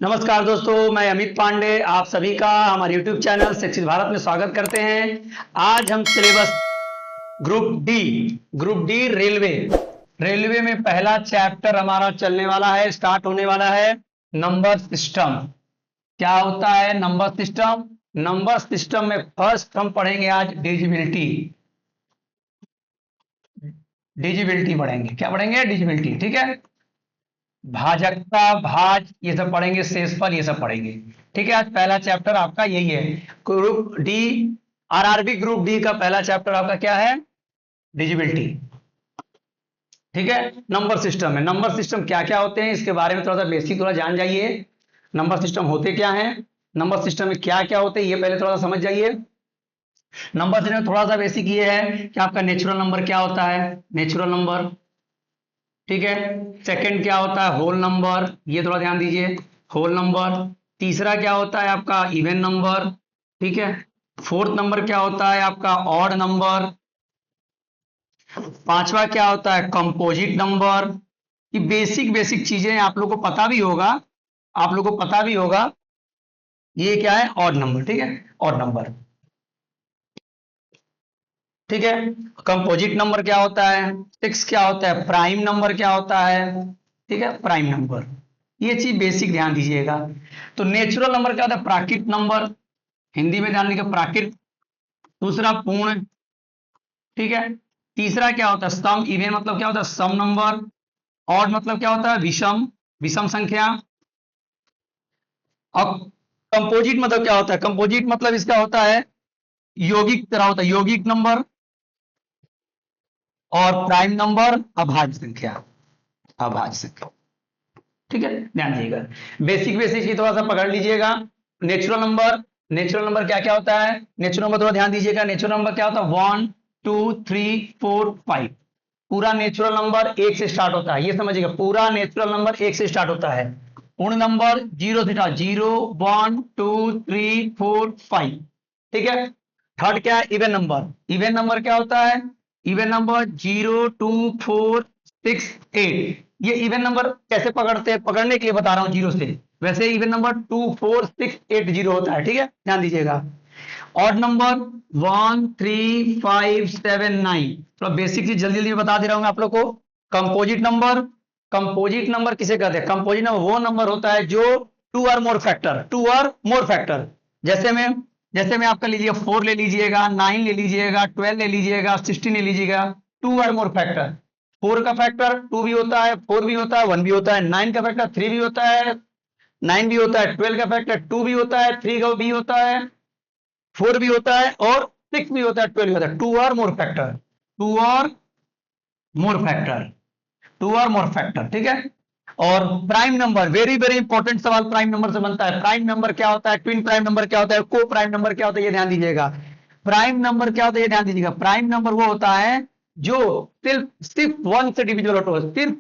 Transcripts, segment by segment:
नमस्कार दोस्तों, मैं अमित पांडे आप सभी का हमारे YouTube चैनल शिक्षित भारत में स्वागत करते हैं। आज हम सिलेबस ग्रुप डी रेलवे में पहला चैप्टर हमारा चलने वाला है, स्टार्ट होने वाला है। नंबर सिस्टम क्या होता है? नंबर सिस्टम में फर्स्ट हम पढ़ेंगे आज डिजिबिलिटी पढ़ेंगे। क्या पढ़ेंगे? डिजिबिलिटी। ठीक है, भाजकता, भाज, ये सब पढ़ेंगे, शेषफल, ये सब पढ़ेंगे। ठीक है, आज पहला चैप्टर आपका यही है। Group D, RRB group D का पहला चैप्टर आपका क्या है? डिजिबिलिटी। ठीक है, नंबर सिस्टम है। नंबर सिस्टम क्या क्या होते हैं इसके बारे में थोड़ा सा बेसिक थोड़ा जान जाइए। नंबर सिस्टम होते क्या हैं, नंबर सिस्टम में क्या क्या होते हैं, ये पहले थोड़ा सा समझ जाइए। नंबर सिस्टम में थोड़ा सा बेसिक ये है कि आपका नेचुरल नंबर क्या होता है, नेचुरल नंबर। ठीक है, सेकंड क्या होता है? होल नंबर, ये थोड़ा ध्यान दीजिए, होल नंबर। तीसरा क्या होता है आपका? Even number. ठीक है, फोर्थ नंबर क्या होता है आपका? Odd number. पांचवा क्या होता है? Composite number. ये बेसिक बेसिक चीजें आप लोग को पता भी होगा, आप लोग को पता भी होगा। ये क्या है? Odd number. ठीक है, ऑड नंबर। ठीक है, कंपोजिट नंबर क्या होता है? सिक्स क्या होता है? प्राइम नंबर क्या होता है? ठीक है, प्राइम नंबर। ये चीज बेसिक ध्यान दीजिएगा। तो नेचुरल नंबर क्या होता है? प्राकृत नंबर, हिंदी में ध्यान दीजिएगा, प्राकृत। दूसरा पूर्ण। ठीक है, तीसरा क्या होता है? सम। इवन मतलब क्या होता है? सम नंबर। ऑड मतलब क्या होता है? विषम, विषम संख्या। अब कंपोजिट मतलब क्या होता है? कंपोजिट मतलब इसका होता है यौगिक तरह होता है, यौगिक नंबर। और प्राइम नंबर अभाज्य संख्या, अभाज्य संख्या। ठीक है, ध्यान दीजिएगा। बेसिक बेसिक की थोड़ा सा पकड़ लीजिएगा। नेचुरल नंबर, नेचुरल नंबर क्या क्या होता है? नेचुरल नंबर थोड़ा ध्यान दीजिएगा। नेचुरल नंबर क्या होता है? 1 2 3 4 5। पूरा नेचुरल नंबर एक से स्टार्ट होता है, ये समझिएगा। पूरा नेचुरल नंबर एक से स्टार्ट होता है। पूर्ण नंबर जीरो से स्टार्ट, 0 1 2 3 4 5। ठीक है, थर्ड क्या है? Even number. इवन नंबर क्या होता है? Even number 0 2 4 6 8। ये इवन नंबर कैसे पकड़ते हैं, पकड़ने के लिए बता रहा हूं जीरो से। वैसे इवन नंबर 2 4 6 8 0 होता है। ठीक है, ध्यान दीजिएगा। Odd number 1 3 5 7 9। थोड़ा बेसिक चीज जल्दी जल्दी बता दे रहा हूं मैं आप लोग को। कंपोजिट नंबर, कंपोजिट नंबर किसे कहते हैं? कंपोजिट नंबर वो नंबर होता है जो टू और मोर फैक्टर, टू और मोर फैक्टर। जैसे में आपका लीजिए 4 ले लीजिएगा, 9 ले लीजिएगा, 12 ले लीजिएगा, 16 ले लीजिएगा। टू और मोर फैक्टर। 4 का फैक्टर 2 भी होता है, 4 भी होता है, 1 भी होता है। 9 का फैक्टर 3 भी होता है, 9 भी होता है। 12 का फैक्टर 2 भी होता है, 3 का भी होता है, 4 भी होता है, और 6 भी होता है, 12 भी होता है। टू और मोर फैक्टर, टू और मोर फैक्टर, टू और मोर फैक्टर। ठीक है, और prime number, very very important सवाल प्राइम नंबर से बनता है। प्राइम नंबर क्या होता है? ट्विन प्राइम नंबर क्या होता है? को प्राइम नंबर क्या होता है? ये ध्यान दीजिएगा। प्राइम नंबर क्या होता है? ये ध्यान दीजिएगा। प्राइम नंबर वो होता है जो सिर्फ सिर्फ वन से डिविजिबल हो, सिर्फ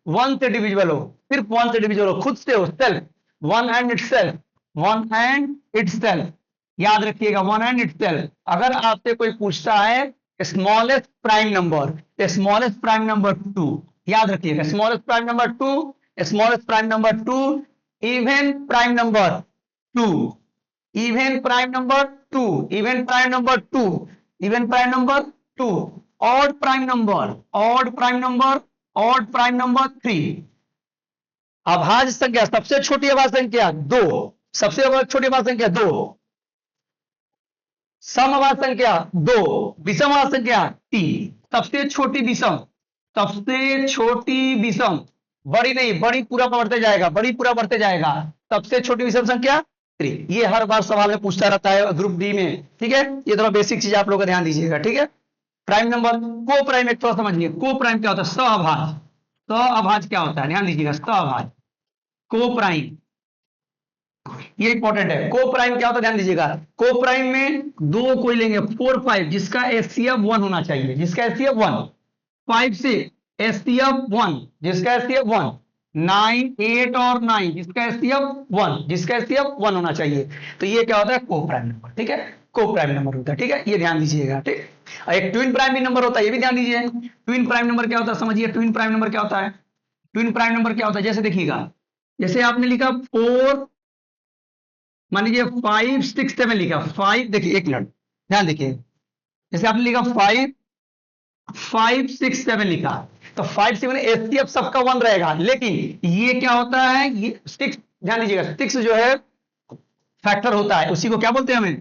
वन से डिविजिबल हो, सिर्फ वन से डिविजिबल हो, खुद से हो, self, one and it self, one and it self. याद रखिएगा, वन एंड इट सेल्फ। अगर आपसे कोई पूछता है smallest prime number, smallest prime number 2, याद रखिएगा, smallest prime number 2, smallest prime number 2, even prime number 2, even prime number 2, even prime number 2, even prime number 2, odd prime number, odd prime number, odd prime number 3। अभाज्य संख्या, सबसे छोटी अभाज्य संख्या 2, सबसे छोटी अभाज्य संख्या 2। सम अभाज्य संख्या 2, विषम अभाज्य संख्या 3। सबसे छोटी विषम, सबसे छोटी विषम, बड़ी नहीं, बड़ी पूरा बढ़ते जाएगा, बड़ी पूरा बढ़ते जाएगा। सबसे छोटी विषम संख्या 3। ये हर बार सवाल में पूछता रहता है ग्रुप डी में। ठीक है, ये थोड़ा बेसिक चीज आप लोग का ध्यान दीजिएगा। ठीक है, प्राइम नंबर, को प्राइम एक थोड़ा समझिए। को प्राइम क्या होता है? सहअभाज्य, सहअभाज्य क्या होता है? ध्यान दीजिएगा, सहअभाज्य, को प्राइम, ये इंपॉर्टेंट है। को प्राइम क्या होता है? ध्यान दीजिएगा। को प्राइम में दो कोई लेंगे 4 5, जिसका एचसीएफ 1 होना चाहिए, जिसका एचसीएफ 1, 5 से एचसीएफ 1, जिसका एचसीएफ 1, 9 8 और 9, जिसका एचसीएफ 1, जिसका एचसीएफ 1 होना चाहिए। तो ये क्या होता है? को प्राइम नंबर। ठीक है, को प्राइम नंबर होता है। ठीक है, ये ध्यान दीजिएगा। ठीक, एक ट्विन प्राइम भी नंबर होता है, ये भी ध्यान दीजिए। ट्विन प्राइम नंबर क्या होता है समझिए। ट्विन प्राइम नंबर क्या होता है? ट्विन प्राइम नंबर क्या होता है? जैसे देखिएगा, जैसे आपने लिखा 4, मान लीजिए 5 6 7 लिखा 5, देखिए एक मिनट ध्यान देखिए, जैसे आपने लिखा 5 5 6 7 लिखा, तो 5 7 एचसीएफ सबका 1 रहेगा, लेकिन ये क्या होता है, ये 6, ध्यान दीजिएगा 6 जो है फैक्टर होता है, उसी को क्या बोलते हैं हमें,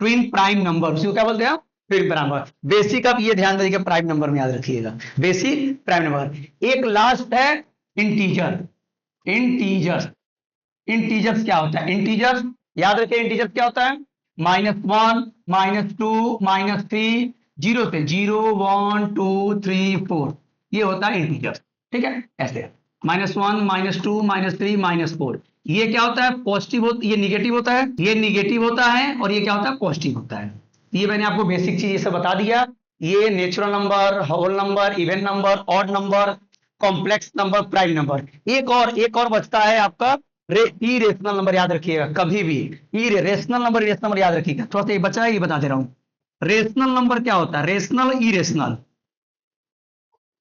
ट्विन प्राइम नंबर, उसी को क्या बोलते हैं, ट्विन प्राइम नंबर। बेसिक आप ये ध्यान दीजिएगा, प्राइम नंबर में याद रखिएगा, बेसिक प्राइम नंबर। एक लास्ट है इंटीजर। इंटीजर्स, इंटीजर्स क्या होता है, इंटीजर्स याद रखिए, इंटीजर्स क्या होता है, -1 -2 -3, 0 से 0 1 2 3 4, ये होता है इंटीजर्स। ठीक है, ऐसे -1 -2 -3 -4, ये क्या होता है, पॉजिटिव होता, ये निगेटिव होता है, ये निगेटिव होता है, और ये क्या होता है, पॉजिटिव होता है। ये मैंने आपको बेसिक चीज ये सब बता दिया। ये natural number, whole number, even number, odd number, complex number, prime number. एक और बचता है आपका इरेशनल नंबर, याद रखिएगा कभी भी रेशनल नंबर, इरेशनल नंबर याद रखिएगा। थोड़ा सा ये बचा है, ये बता दे रहा हूं। रेशनल नंबर क्या होता है, rational irrational,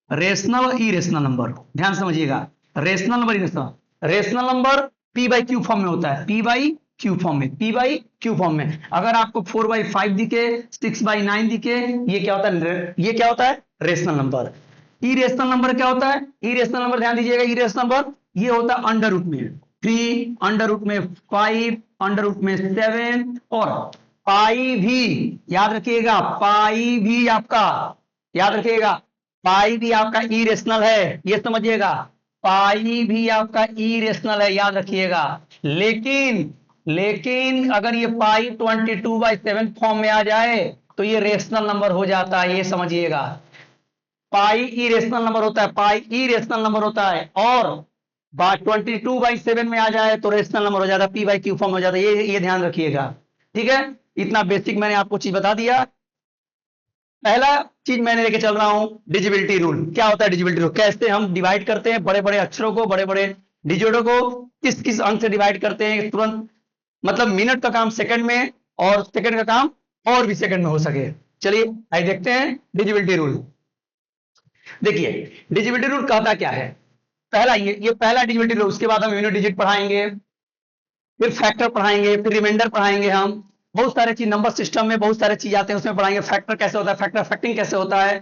rational irrational number, ध्यान समझिएगा, rational number irrational. Rational number P by Q form में होता है, पी बाई क्यू फॉर्म में, पी बाई क्यू फॉर्म में। अगर आपको 4/5 दिखे, 6/9 दिखे, ये क्या होता है, ये क्या होता है, रेशनल नंबर। इरेशनल नंबर क्या होता है, इरेशनल नंबर ध्यान दीजिएगा, इरेशनल नंबर ये होता है अंडर रूट में 3, अंडर रूट में 5, अंडर रूट में 7, और पाई भी याद रखिएगा, पाई भी आपका याद रखिएगा, पाई भी आपका इरेशनल है, ये समझिएगा, पाई भी आपका इरेशनल है, याद रखिएगा। लेकिन अगर ये पाई 22/7 फॉर्म में आ जाए तो ये रेशनल नंबर हो जाता है, ये समझिएगा। पाई इरेशनल नंबर होता है, पाई इरेशनल नंबर होता है, और 22/7 में आ जाए तो रेशनल नंबर हो जाता है, पी बाई क्यू फॉर्म हो जाता है, ये ध्यान रखिएगा। ठीक है, इतना बेसिक मैंने आपको चीज बता दिया। पहला चीज मैंने लेके चल रहा हूं, डिजिबिलिटी रूल। क्या होता है डिजिबिलिटी रूल, कैसे हम डिवाइड करते हैं बड़े बड़े अक्षरों को, बड़े बड़े डिजिटों को, किस किस अंक से डिवाइड करते हैं तुरंत, मतलब मिनट का काम सेकंड में, और सेकंड का काम और भी सेकंड में हो सके। चलिए आइए देखते हैं डिजिबिलिटी रूल। देखिए डिजिबिलिटी रूल कहता क्या है, पहला ये पहला डिजिबिलिटी रूल, उसके बाद हम यूनिट डिजिट पढ़ाएंगे, फिर फैक्टर पढ़ाएंगे, फिर रिमाइंडर पढ़ाएंगे, हम बहुत सारे चीज नंबर सिस्टम में बहुत सारे चीज आते हैं, उसमें पढ़ाएंगे। फैक्टर कैसे होता है, फैक्टर फैक्टिंग कैसे होता है,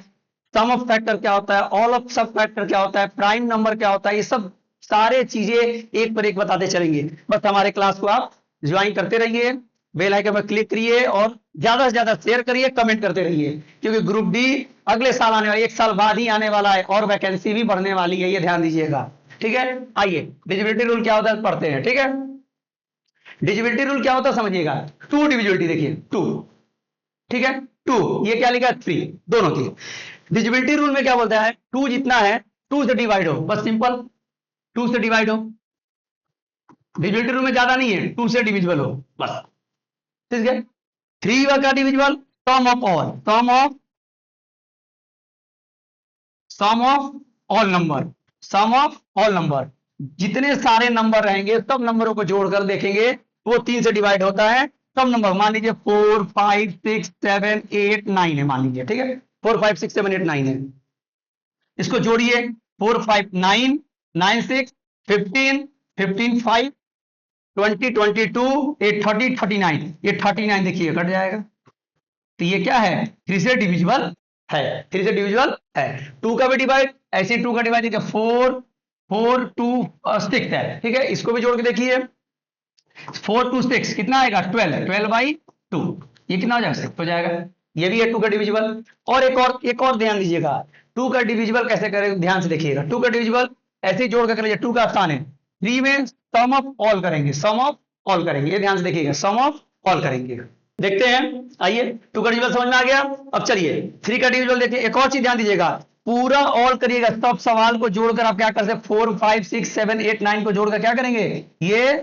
सम ऑफ फैक्टर क्या होता है, ऑल ऑफ सब फैक्टर क्या होता है, प्राइम नंबर क्या होता है, ये सब सारे चीजें एक पर एक बताते चलेंगे। बस हमारे क्लास को आप ज्वाइन करते रहिए, बेल आइकन पर क्लिक करिए, और ज्यादा से ज्यादा शेयर करिए, कमेंट करते रहिए, क्योंकि ग्रुप डी अगले साल आने वाला, 1 साल बाद ही आने वाला है, और वैकेंसी भी बढ़ने वाली है, ये ध्यान दीजिएगा। ठीक है, आइए डिजिबिलिटी रूल क्या होता है पढ़ते हैं। ठीक है, डिजिबिलिटी रूल क्या होता है समझिएगा, टू डिविजिबिलिटी, देखिए 2, ठीक है 2, ये क्या लिखा है 3, दोनों की। डिजिबिलिटी रूल में क्या बोलता है, 2 जितना है 2 से डिवाइड हो, बस सिंपल 2 से डिवाइड हो। डिजिबिलिटी रूल में ज्यादा नहीं है, 2 से डिविजिबल हो बस, ठीक है। 3 का divisible, sum of all, sum of all number, sum of all number, जितने सारे नंबर रहेंगे सब नंबरों को जोड़कर देखेंगे वो 3 से डिवाइड होता है। सब नंबर मान लीजिए 4 5 6 7 8 9 है, मान लीजिए, ठीक है 4 5 6 7 8 9 है, इसको जोड़िए 4 5 9 9 6 15 15 5 20 22 8 30 39, ये 39 देखिए कट जाएगा, तो ये क्या है 3 से डिविजिबल है, 3 से डिविजिबल है। 2 का भी डिवाइड, ऐसे 2 का डिवाइड 4 4 2 6 है, ठीक है, इसको भी जोड़ के देखिए 4 2 6 कितना आएगा 12, 12/2, ये कितना हो जाएगा 6 हो जाएगा, ये भी है 2 का डिविजिबल। और एक और ध्यान दीजिएगा, 2 का डिविजिबल कैसे करें, ध्यान से देखिएगा, 2 का डिविजिबल ऐसे ही जोड़ के कर लीजिए, 2 का आसान है, 3 में सम ऑफ ऑल करेंगे, सम ऑफ ऑल करेंगे, ये ध्यान से देखिएगा, सम ऑफ ऑल करेंगे। देखते हैं, आइए 2 का डिविजिबल समझ में आ गया। अब चलिए 3 का डिविजिबल देखिए, एक और चीज ध्यान दीजिएगा, पूरा ऑल करिएगा, सब सवाल को जोड़कर आप क्या कर सकते, 4 5 6 7 8 9 को जोड़कर क्या करेंगे, ये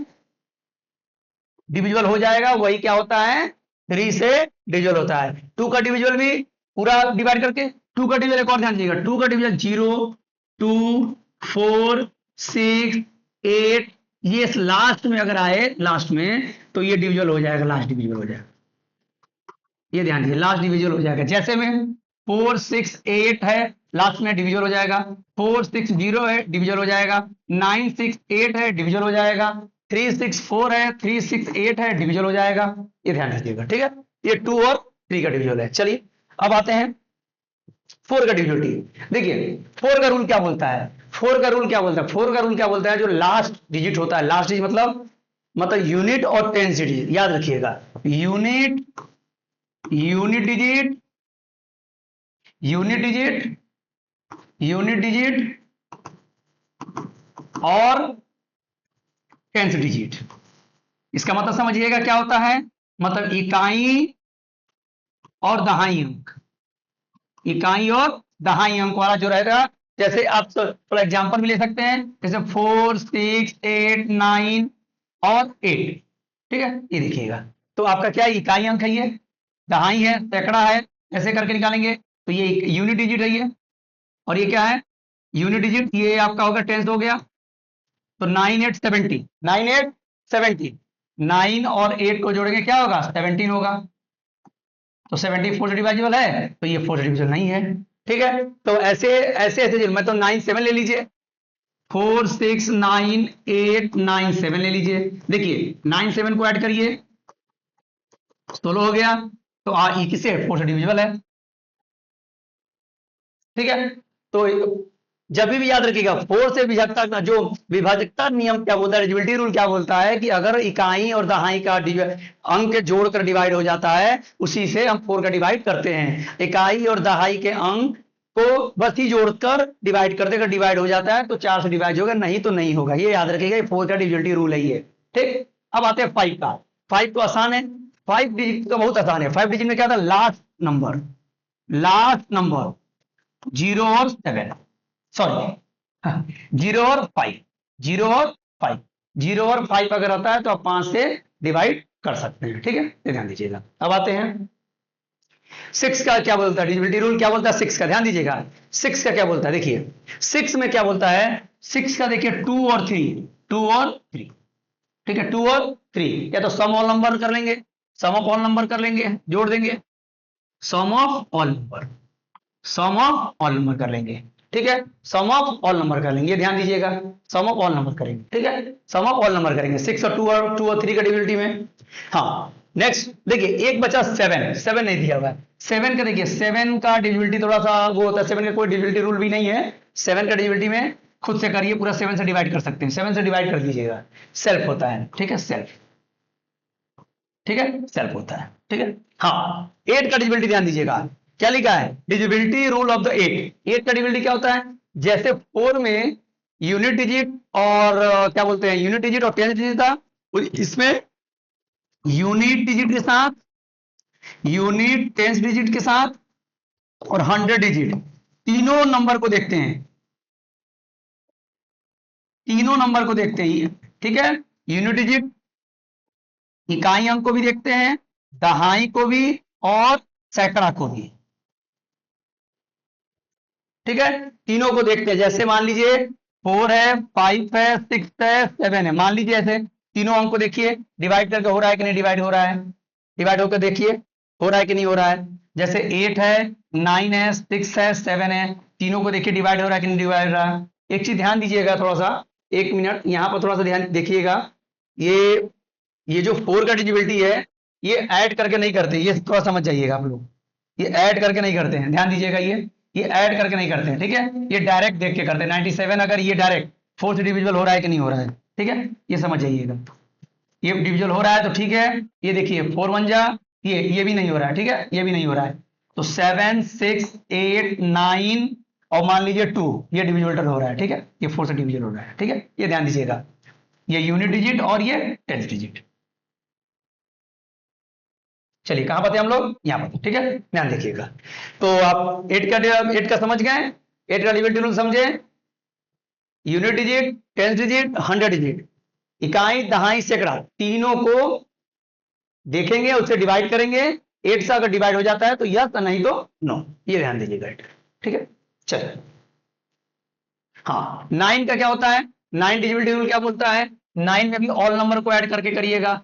डिविजिबल हो जाएगा, वही क्या होता है 3 से डिविजिबल होता है। 2 का डिविजिबल भी पूरा डिवाइड करके, 2 का डिविजिबल एक और ध्यान दीजिएगा, 2 का डिविजिबल 0 2 4 6 8, ये लास्ट में अगर आए, लास्ट में तो ये डिविजिबल हो जाएगा, लास्ट डिविजिबल हो जाएगा, ये ध्यान दीजिए लास्ट डिविजिबल हो जाएगा। जैसे में 4 6 8 है, लास्ट में डिविजल हो जाएगा। 4 6 0 है, डिविजल हो जाएगा। 9 6 8 है, डिविजल हो जाएगा। 3 6 4 है, 3 6 8 है, डिविजल हो जाएगा। ये ध्यान रखिएगा, ठीक है। ये 2 और 3 का डिविजल है। चलिए अब आते हैं 4 का डिविजिबिलिटी। देखिए 4 का रूल क्या बोलता है, 4 का रूल क्या बोलता है, 4 का रूल क्या बोलता है, जो लास्ट डिजिट होता है, लास्ट डिजिट मतलब यूनिट और टेंस डिजिट, याद रखिएगा। Unit, unit digit, unit digit, unit digit और टेंस डिजिट। इसका मतलब समझिएगा क्या होता है, मतलब इकाई और दहाई अंक, इकाई और दहाई अंक वाला जो रहेगा। जैसे आप फॉर एग्जांपल भी ले सकते हैं, जैसे 4 6 8 9 और 8, ठीक है। ये देखिएगा, तो आपका क्या इकाई अंक है, ये दहाई है, सैकड़ा है, ऐसे करके निकालेंगे तो ये यूनिट डिजिट है ये। और ये क्या है, यूनिट डिजिट, ये आपका होगा टेंस हो गया। तो 9 8 70, 9 8 70, 9 और 8 को जोड़ेंगे क्या होगा, 17 होगा। तो 70 4 से डिवाइजिबल है, तो ये 4 से डिविजिबल नहीं है, ठीक है। तो ऐसे ऐसे ऐसे मैं तो 9 7 ले लीजिए, 4 6 9 8 9 7 ले लीजिए। देखिए 9 7 को ऐड करिए, 16 हो गया। तो ये किससे 4 से डिविजिबल है, ठीक है। तो जब भी याद रखिएगा 4 से विभाजकता, जो विभाजकता नियम क्या बोलता है, डिविजिबिलिटी रूल क्या बोलता है, कि अगर इकाई और दहाई का अंक जोड़कर डिवाइड हो जाता है, उसी से हम 4 का डिवाइड करते हैं। इकाई और दहाई के अंक को बस ही जोड़कर डिवाइड कर देकर डिवाइड हो जाता है, तो 4 से डिवाइड होगा, नहीं तो नहीं होगा। ये याद रखिएगा, 4 का डिविजिबिलिटी रूल है ये, ठीक। अब आते हैं 5 का। 5 तो आसान है, 5 डिजिट तो बहुत आसान है। 5 डिजिट में क्या था, लास्ट नंबर, लास्ट नंबर 0 और 7, सॉरी 0 और 5, 0 और 5, 0 और 5 अगर आता है तो आप 5 से डिवाइड कर सकते हैं, ठीक है। ये ध्यान दीजिएगा। अब आते हैं 6 का क्या बोलता है, डिविजिबिलिटी रूल क्या बोलता है 6 का, ध्यान दीजिएगा। 6 का क्या बोलता है, देखिए 6 में क्या बोलता है, 6 का देखिए 2 और 3, 2 और 3, ठीक है। 2 और 3 या तो सम ऑल नंबर कर लेंगे, सम ऑफ ऑल नंबर कर लेंगे, जोड़ देंगे, sum of all number, sum of all number कर लेंगे, ठीक है। सम ऑफ ऑल नंबर कर लेंगे, ध्यान दीजिएगा, सम ऑफ ऑल नंबर करेंगे, ठीक है। सम ऑफ ऑल नंबर करेंगे 6 और 2 और 3 का डिविजिबिलिटी में। हाँ नेक्स्ट देखिए, एक बचा 7, 7 नहीं दिया हुआ है। 7 का देखिए, 7 का डिविजिबिलिटी थोड़ा सा वो होता है, 7 का कोई डिविजिबिलिटी रूल भी नहीं है। 7 का डिविजिबिलिटी में खुद से करिए, पूरा 7 से डिवाइड कर सकते हैं, 7 से डिवाइड कर दीजिएगा, सेल्फ होता है, ठीक है, सेल्फ, ठीक है, सेल्फ होता है, ठीक है। हाँ 8 का डिविजिबिलिटी ध्यान दीजिएगा, क्या लिखा है, डिविजिबिलिटी रूल ऑफ द 8। 8 का डिविजिबिलिटी क्या होता है, जैसे 4 में यूनिट डिजिट और क्या बोलते हैं, यूनिट डिजिट और टेंस डिजिट था, इसमें यूनिट डिजिट के साथ, यूनिट टेंस डिजिट के साथ और 100 डिजिट, तीनों नंबर को देखते हैं, तीनों नंबर को देखते हैं, ठीक है। यूनिट डिजिट, इकाई अंक को भी देखते हैं, दहाई को भी और सैकड़ा को भी, ठीक है। तीनों को देखते हैं, जैसे मान लीजिए 4 है, 5 है, 6 है, 7 है, मान लीजिए ऐसे तीनों अंक को देखिए, डिवाइड करके हो रहा है कि नहीं डिवाइड हो रहा है, डिवाइड होकर देखिए हो रहा है कि नहीं हो रहा है। जैसे 8 है, 9 है, 6 है, 7 है, तीनों को देखिए डिवाइड हो रहा है कि नहीं डिवाइड हो रहा है। एक चीज ध्यान दीजिएगा, थोड़ा सा 1 मिनट यहाँ पर थोड़ा सा ध्यान देखिएगा, ये जो 4 का डिविजिबिलिटी है, ये ऐड करके नहीं करते, ये थोड़ा समझ जाइएगा आप लोग, ये ऐड करके नहीं करते हैं, ध्यान दीजिएगा, ये ऐड करके नहीं करते हैं, ठीक है। ये डायरेक्ट देख के करते हैं। 97 अगर ये डायरेक्ट 4 से डिविजिबल हो रहा है कि नहीं हो रहा है, ठीक है, ये समझ जाइएगा। ये डिविजिबल हो रहा है तो ठीक है, ये देखिए 4 1 जा, ये भी नहीं हो रहा है, ठीक है, ये भी नहीं हो रहा है, तो 7 6 8 9 और मान लीजिए 2, ये डिविजिबल हो रहा है, ठीक है, ये 4 से डिविजिबल हो रहा है, ठीक है, ये ध्यान दीजिएगा, ये यूनिट डिजिट और ये टेंस डिजिट। चलिए कहां पर थे हम लोग, यहां पर, ठीक है, ध्यान देखिएगा। तो आप 8 का समझ गए, 8 का डिविजिबिलिटी रूल समझे, unit digit, tens digit, 100 digit, इकाई दहाई सैकड़ा, तीनों को देखेंगे, उससे डिवाइड करेंगे, 8 से अगर डिवाइड हो जाता है तो यस, नहीं तो नो, ये ध्यान दीजिएगा, ठीक है। चलिए हाँ 9 का क्या होता है, 9 डिविजिबिलिटी रूल क्या बोलता है, 9 में भी ऑल नंबर को ऐड करके करिएगा,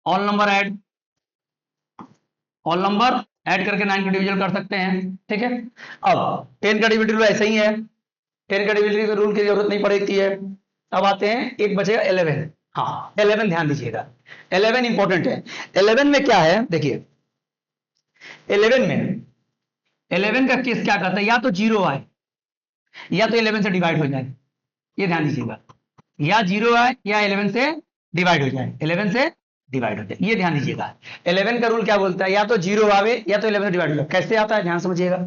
all number add, all number add करके 9 का डिवीजन कर सकते हैं, ठीक है। अब 10 का डिविजन रूल ऐसा ही है, 10 का डिविजन रूल की जरूरत नहीं पड़ती है। अब आते हैं, एक बचेगा 11। हाँ 11 ध्यान दीजिएगा, 11 इंपॉर्टेंट है। 11 में क्या है देखिए, 11 में 11 का केस क्या करता है, या तो जीरो आए या तो 11 से डिवाइड हो जाए, ये ध्यान दीजिएगा, या जीरो आए या 11 से डिवाइड हो जाए, 11 से डिवाइड हो जाए, ये ध्यान दीजिएगा। 11 का रूल क्या बोलता है, या तो जीरो आवे या तो 11 से डिवाइड हो जाए। कैसे आता है ध्यान समझिएगा।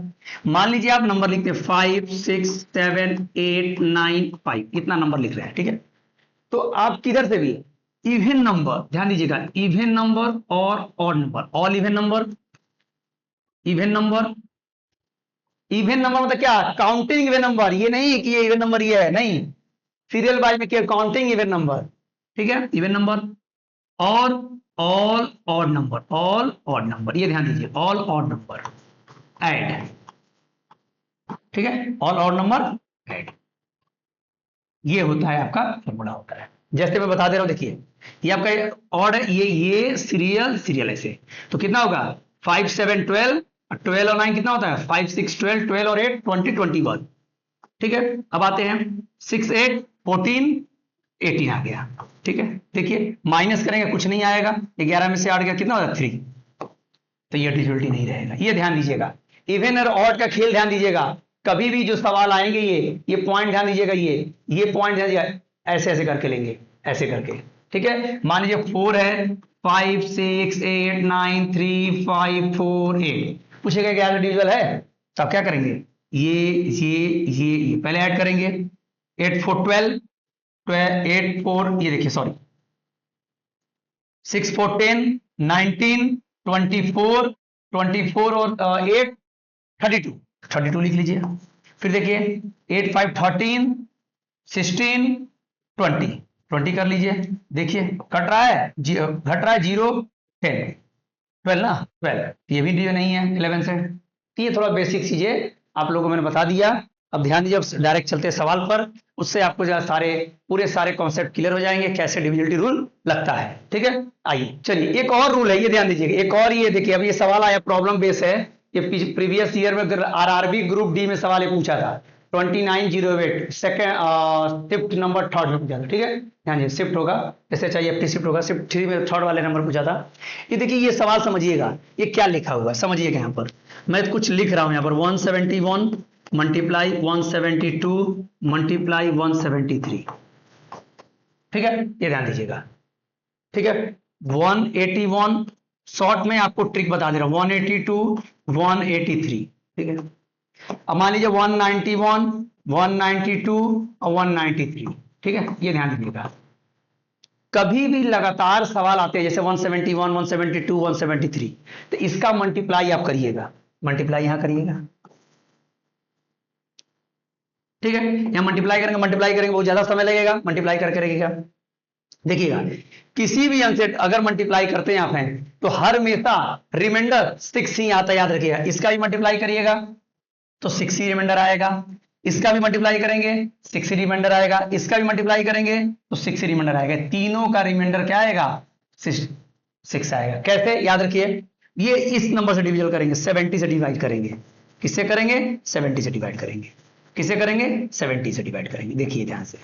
मान लीजिए आप नंबर लिखते हैं 5 6 7 8 9 5, इतना नंबर लिख रहे हैं, ठीक है। तो आप किधर से भी इवन नंबर, ध्यान दीजिएगा, इवन नंबर और odd number, all even number, even number, even number मतलब क्या, काउंटिंग इवन नंबर, ये नहीं कि ये इवन नंबर ये है, नहीं, सीरियल वाइज में क्या, काउंटिंग इवन नंबर, ठीक है, इवन नंबर, और all odd number, all odd number, ये ध्यान दीजिए, ऑल ऑड नंबर ऐड, ठीक है, ऑल ऑड नंबर ऐड, ये होता है आपका फॉर्मूला होता है। जैसे मैं बता दे रहा हूं, देखिए ये आपका ऑड है, ये सीरियल सीरियल ऐसे, तो कितना होगा 5 7 12, 12 और 9 कितना होता है 5 6 12, 12 और 8 20 21, ठीक है। अब आते हैं 6 8 14 18 आ गया, ठीक है। देखिए माइनस करेंगे कुछ नहीं आएगा, 11 में से 8 गया कितना होगा 3, तो ये डिफिकल्टी नहीं रहेगा, ये ध्यान दीजिएगा। इवन और ऑड का खेल ध्यान दीजिएगा, कभी भी जो सवाल आएंगे ये पॉइंट ध्यान दीजिएगा, ये पॉइंट ध्यान दीजिएगा, ऐसे ऐसे करके लेंगे, ऐसे करके, ठीक है। मान लीजिए 4 है, 5 6 8 9 3 5 4 8, पूछेगा क्या डिविजल है, तब क्या करेंगे, ये पहले ऐड करेंगे, 8 4 12, 8 4 ये देखिए सॉरी 6 4 10 19 24 24 और 8 32 लिख लीजिए। फिर देखिए 8 5 13 16 20 कर लीजिए। देखिए कट रहा है, घट रहा है 0 10 12 ना 12, ये भी डिवीजन नहीं है 11 से। ये थोड़ा बेसिक चीजें आप लोगों को मैंने बता दिया। अब ध्यान दीजिए, अब डायरेक्ट चलते हैं सवाल पर, उससे आपको जो पूरे सारे कॉन्सेप्ट क्लियर हो जाएंगे, कैसे डिविजिबिलिटी रूल लगता है, ठीक है। आइए चलिए, एक और रूल है, ये ध्यान दीजिएगा, एक और, ये देखिए, अब ये सवाल आया, प्रॉब्लम बेस है, ये प्रीवियस ईयर में आरआरबी ग्रुप डी में सवाल ये पूछा था, 2908 सेकंड शिफ्ट नंबर थर्ड में पूछा था, ठीक है। ध्यान दीजिए, शिफ्ट होगा, जैसे चाहिए एफटी शिफ्ट होगा, शिफ्ट 3 में थर्ड वाले नंबर पूछा था। ये देखिए, ये सवाल समझिएगा, ये क्या लिखा हुआ है समझिएगा। यहाँ पर मैं कुछ लिख रहा हूं, यहाँ पर 171 मल्टीप्लाई 172 मल्टीप्लाई 173, ठीक है, ये ध्यान दीजिएगा, ठीक है। 181, शॉर्ट में आपको ट्रिक बता दे रहा हूं, 182 183, ठीक है। अब मान लीजिए 191 192 और 193, ठीक है, ये ध्यान दीजिएगा। कभी भी लगातार सवाल आते हैं, जैसे 171 172 173, तो इसका मल्टीप्लाई आप करिएगा, मल्टीप्लाई यहां करिएगा, ठीक है। यहां मल्टीप्लाई करेंगे बहुत ज्यादा समय लगेगा, मल्टीप्लाई करके रखिएगा। देखिएगा, किसी भी अंक से अगर मल्टीप्लाई करते हैं आप हैं, तो हर हमेशा रिमाइंडर 6 ही आता है, याद रखिएगा। इसका भी मल्टीप्लाई करिएगा तो 6 ही रिमाइंडर आएगा, इसका भी मल्टीप्लाई करेंगे 6 ही रिमाइंडर आएगा, इसका भी मल्टीप्लाई करेंगे तो 6 ही रिमाइंडर आएगा, तीनों का रिमाइंडर क्या आएगा 6 आएगा। कैसे, याद रखिए, ये इस नंबर से डिविजन करेंगे, 70 से डिवाइड करेंगे, किससे करेंगे 70 से डिवाइड करेंगे, किसे करेंगे 70 से डिवाइड करेंगे। देखिए ध्यान से,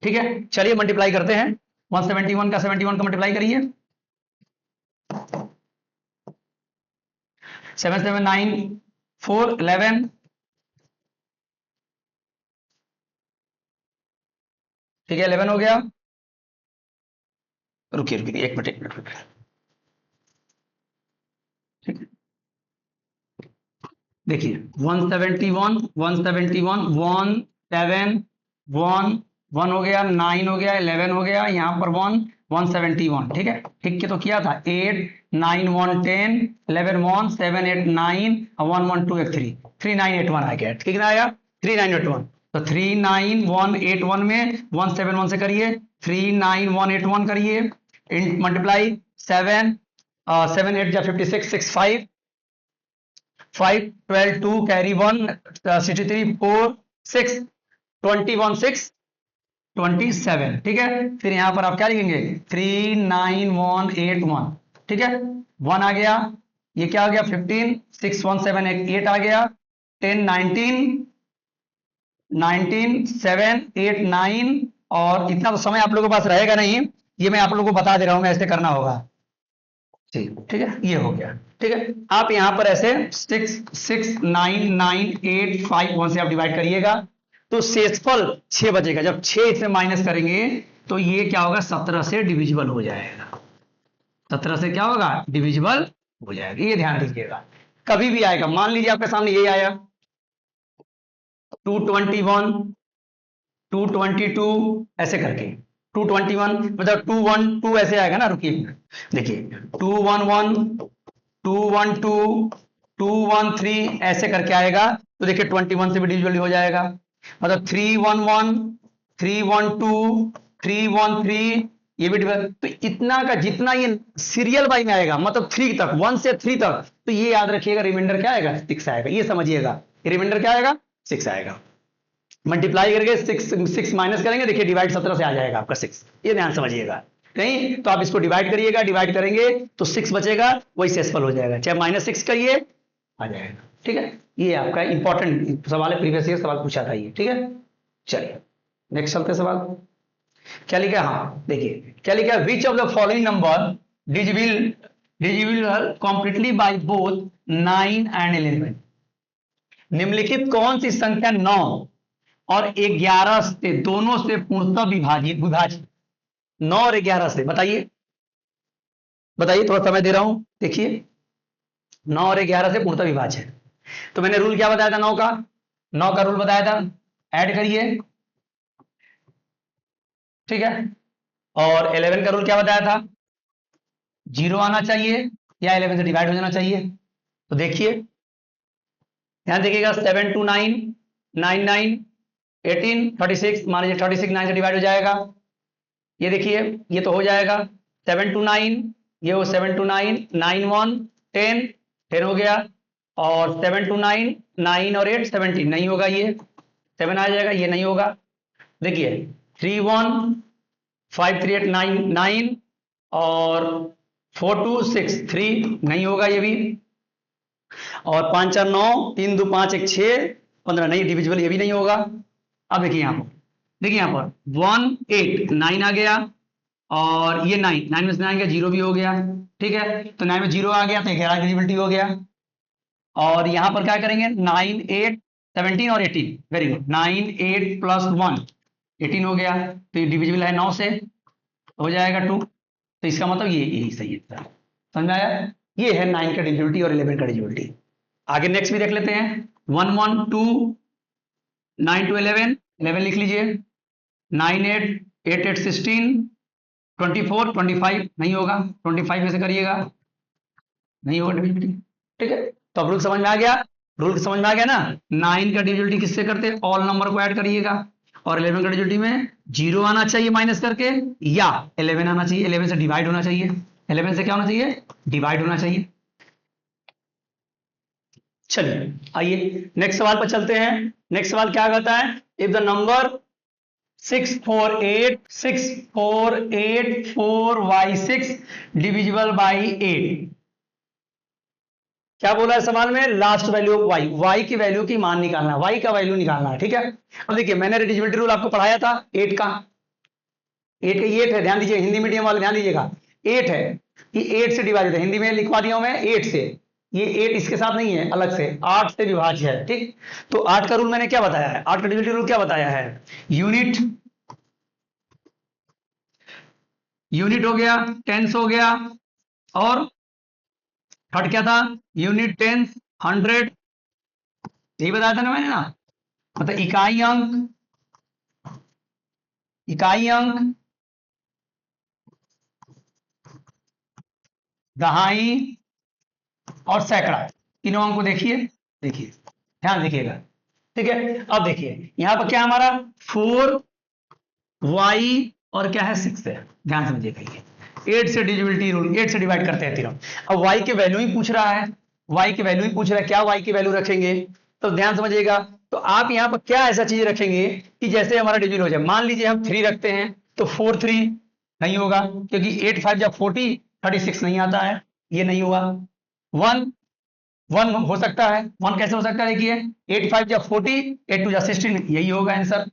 ठीक है। चलिए मल्टीप्लाई करते हैं, 171 का 71 का मल्टीप्लाई करिए, 7 7 9 4 11, ठीक है, 11 हो गया। रुकिए रुकिए एक मिनट रुकिए, ठीक है। देखिए 171 171 1 7 1 1 हो गया, 9 हो गया, 11 हो गया, यहाँ पर 1 171, ठीक है, ठीक है। तो किया था 8 9 1 10 11 1 7 8 9 1 1 2 3 3981 आ गया, कितना आया 3981। तो 39181 में 171 से करिए, 39181 करिए, मल्टीप्लाई 7 7 8 जा 56 65 5 12 2 कैरी 1 63 4 6 21 6 27, ठीक है। फिर यहां पर आप क्या लिखेंगे 39181, ठीक है, 1 आ गया, ये क्या आ गया 15, 6 1 7 8 आ गया, 10 19 19 7 8 9, और इतना तो समय आप लोगों के पास रहेगा नहीं, ये मैं आप लोगों को बता दे रहा हूं, मैं ऐसे करना होगा। ठीक है, ये हो गया। ठीक है, आप यहां पर ऐसे 6 6 9 9 8 5 1 से आप डिवाइड करिएगा, तो शेषफल 6 बचेगा। जब 6 इसमें माइनस करेंगे तो ये क्या होगा, 17 से डिविजिबल हो जाएगा। 17 से क्या होगा, डिविजिबल हो जाएगा। ये ध्यान दीजिएगा, कभी भी आएगा, मान लीजिए आपके सामने ये आया 221 222 ऐसे करके 221 मतलब 212 ऐसे आएगा ना, रुकिए देखिए 211 212 213 ऐसे करके आएगा, तो देखिए 21 से भी डिविजिबल हो जाएगा। मतलब 311 312 313 ये भी डिविजिबल। तो इतना का जितना ये सीरियल बाई में आएगा, मतलब 3 तक, 1 से 3 तक, तो ये याद रखिएगा रिमाइंडर क्या आएगा, 6 आएगा। ये समझिएगा, रिमाइंडर क्या आएगा, 6 आएगा। मल्टीप्लाई करके 6 माइनस करेंगे, देखिए डिवाइड 17 से आ जाएगा आपका 6। ये ध्यान समझिएगा, नहीं तो आप इसको डिवाइड करिएगा, डिवाइड करेंगे तो 6 बचेगा, वही शेषफल हो जाएगा, चाहे -6 करिए आ जाएगा। ठीक है, ये आपका इंपॉर्टेंट सवाल है, प्रीवियस ईयर सवाल पूछा था ये। ठीक है, चलिए नेक्स्ट चलते सवाल। क्या लिखा है, हाँ देखिए क्या लिखा है, which of the following number divisible completely by both 9 and 11। निम्नलिखित कौन सी संख्या 9 और 11 से दोनों से पूर्णतः विभाजित 9 और 11 से, बताइए बताइए, थोड़ा समय दे रहा हूं, देखिए 9 और 11 से पूर्णतः विभाज्य है। तो मैंने रूल क्या बताया था, 9 का रूल बताया था, ऐड करिए। ठीक है, और 11 का रूल क्या बताया था, 0 आना चाहिए या 11 से डिवाइड हो जाना चाहिए। तो देखिए ध्यान देखिएगा, 7 2 9 9 9 18 36, मान लीजिए 36 9 से डिवाइड हो जाएगा। ये देखिए ये तो हो जाएगा 7 2 9, ये हो 7 2 9 9 1 10 10 हो गया, और 7 2 9 9 और 8 17 नहीं होगा, ये 7 आ जाएगा, ये नहीं होगा। देखिए 3 1 5 3 8 9 9 और 4 2 6 3 नहीं होगा ये भी, और 5 4 9 3 2 5 1 6 15 नहीं, डिविजिबल ये भी नहीं होगा। अब देखिए यहाँ पर, देखिए यहाँ पर 1 8 9 आ गया, और ये 9 में से 9 गया, 0 भी हो गया। ठीक है, तो 9 में 0 आ गया तो 11 डिविजिबिलिटी हो गया। और यहाँ पर क्या करेंगे, 9 8 17 और 18, वेरी गुड, 9 8 प्लस 1 18 हो गया, तो ये डिविजिबल है 9 से, हो जाएगा 2। तो इसका मतलब ये यही सही है, समझ में आया। ये है 9 का डिविजिबिलिटी और 11 का डिविजिबिलिटी। आगे नेक्स्ट भी देख लेते हैं, 1 1 2 9 to 11 11 लिख लीजिए, 9 8 8 8 16 24 25 नहीं होगा, 25 में से करिएगा, नहीं होगा डिविजिबिलिटी। ठीक है, तो अब रूल समझ में आ गया, रूल समझ में आ गया ना। 9 का डिविजिबिलिटी किससे करते हैं, ऑल नंबर को ऐड करिएगा, और 11 का डिविजिबिलिटी में 0 आना चाहिए माइनस करके, या 11 आना चाहिए, 11 से डिवाइड होना चाहिए। 11 से क्या होना चाहिए, डिवाइड होना चाहिए। चलिए आइए नेक्स्ट सवाल पर चलते हैं। नेक्स्ट सवाल क्या कहता है, if the number 648 divisible by 8। क्या बोला है सवाल में, last value of y, y की वैल्यू की मान निकालना, वाई का वैल्यू निकालना है। ठीक है, अब देखिए मैंने डिविजिबिलिटी रूल आपको पढ़ाया था 8 का, 8 का 8 है, ध्यान दीजिए, हिंदी मीडियम वाले ध्यान दीजिएगा, 8 है, ये 8 से डिवाइड है, हिंदी में लिखवा दिया हूं मैं 8 से, ये 8 इसके साथ नहीं है, अलग से 8 से विभाज्य है। ठीक, तो 8 का रूल मैंने क्या बताया है, 8 का डिविजिबिलिटी रूल क्या बताया है, यूनिट हो गया, टेंस हो गया, और थर्ड क्या था, यूनिट, टेंस, 100, यही बताया था ना मैंने ना, मतलब इकाई अंक, दहाई और सैकड़ा, तीनों अंक को देखिए, ध्यान देखिएगा। ठीक है, अब देखिए यहां पर क्या हमारा 4y और क्या है 6 है, ध्यान समझिएगा, ये 8 से डिविजिबिलिटी रूल, 8 से डिवाइड करते हैं तीनों। अब y के वैल्यू ही पूछ रहा है, क्या y की वैल्यू रखेंगे, तो ध्यान समझिएगा। तो आप यहाँ पर क्या ऐसा चीज रखेंगे कि जैसे हमारा डिविजिबल हो जाए, मान लीजिए हम 3 रखते हैं तो 4 3 नहीं होगा, क्योंकि 8 5 जब 40 36 नहीं आता है, ये नहीं हुआ। 1 हो सकता है, 1 कैसे हो सकता है, देखिए 8 5 जा 40, 8 2 जा 16, यही होगा आंसर।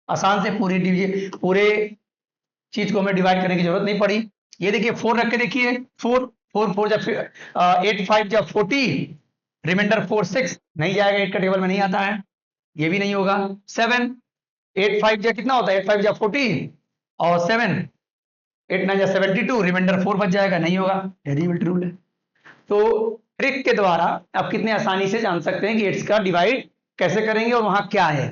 आसान से पूरे चीज को हमें डिवाइड करने की जरूरत नहीं पड़ी। ये देखिए 4 रख के देखिए, 4 4 4 जा 8 5 जा 40, रिमाइंडर 4 6 नहीं जाएगा, 8 का टेबल में नहीं आता है, ये भी नहीं होगा। 7 8 5 जा कितना होता है, 8 5 जा 40 और 7 8 9 जा 72, रिमाइंडर 4 बच जाएगा, नहीं होगा, डेरिवेटिव रूल है। तो ट्रिक के द्वारा आप कितने आसानी से जान सकते हैं कि 8 का डिवाइड कैसे करेंगे और वहां क्या है,